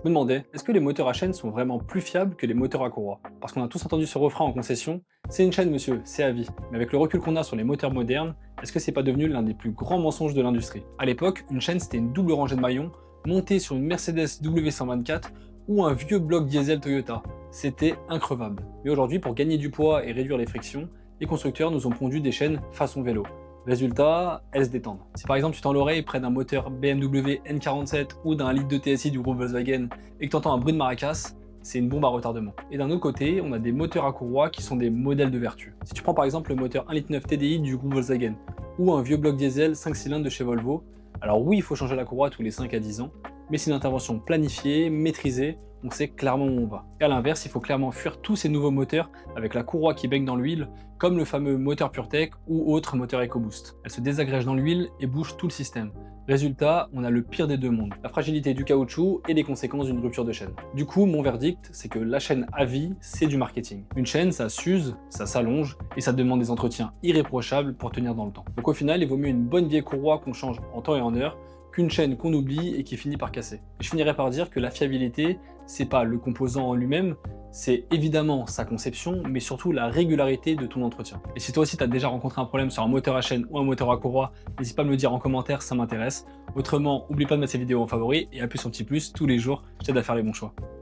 Je me demandais, est-ce que les moteurs à chaîne sont vraiment plus fiables que les moteurs à courroie? Parce qu'on a tous entendu ce refrain en concession, c'est une chaîne monsieur, c'est à vie. Mais avec le recul qu'on a sur les moteurs modernes, est-ce que c'est pas devenu l'un des plus grands mensonges de l'industrie? À l'époque, une chaîne c'était une double rangée de maillons montée sur une Mercedes W124 ou un vieux bloc diesel Toyota. C'était increvable. Mais aujourd'hui, pour gagner du poids et réduire les frictions, les constructeurs nous ont pondu des chaînes façon vélo. Résultat, elles se détendent. Si par exemple tu tends l'oreille près d'un moteur BMW N47 ou d'un litre de TSI du groupe Volkswagen et que tu entends un bruit de maracas, c'est une bombe à retardement. Et d'un autre côté, on a des moteurs à courroie qui sont des modèles de vertu. Si tu prends par exemple le moteur 1,9 litre TDI du groupe Volkswagen ou un vieux bloc diesel 5 cylindres de chez Volvo, alors oui, il faut changer la courroie tous les 5 à 10 ans, mais c'est une intervention planifiée, maîtrisée, on sait clairement où on va. Et à l'inverse, il faut clairement fuir tous ces nouveaux moteurs avec la courroie qui baigne dans l'huile, comme le fameux moteur PureTech ou autre moteur EcoBoost. Elle se désagrège dans l'huile et bouge tout le système. Résultat, on a le pire des deux mondes, la fragilité du caoutchouc et les conséquences d'une rupture de chaîne. Du coup, mon verdict, c'est que la chaîne à vie, c'est du marketing. Une chaîne, ça s'use, ça s'allonge, et ça demande des entretiens irréprochables pour tenir dans le temps. Donc au final, il vaut mieux une bonne vieille courroie qu'on change en temps et en heure, qu'une chaîne qu'on oublie et qui finit par casser. Et je finirai par dire que la fiabilité, c'est pas le composant en lui-même, c'est évidemment sa conception, mais surtout la régularité de ton entretien. Et si toi aussi tu as déjà rencontré un problème sur un moteur à chaîne ou un moteur à courroie, n'hésite pas à me le dire en commentaire, ça m'intéresse. Autrement, oublie pas de mettre cette vidéo en favori et appuie sur le petit plus tous les jours, je t'aide à faire les bons choix.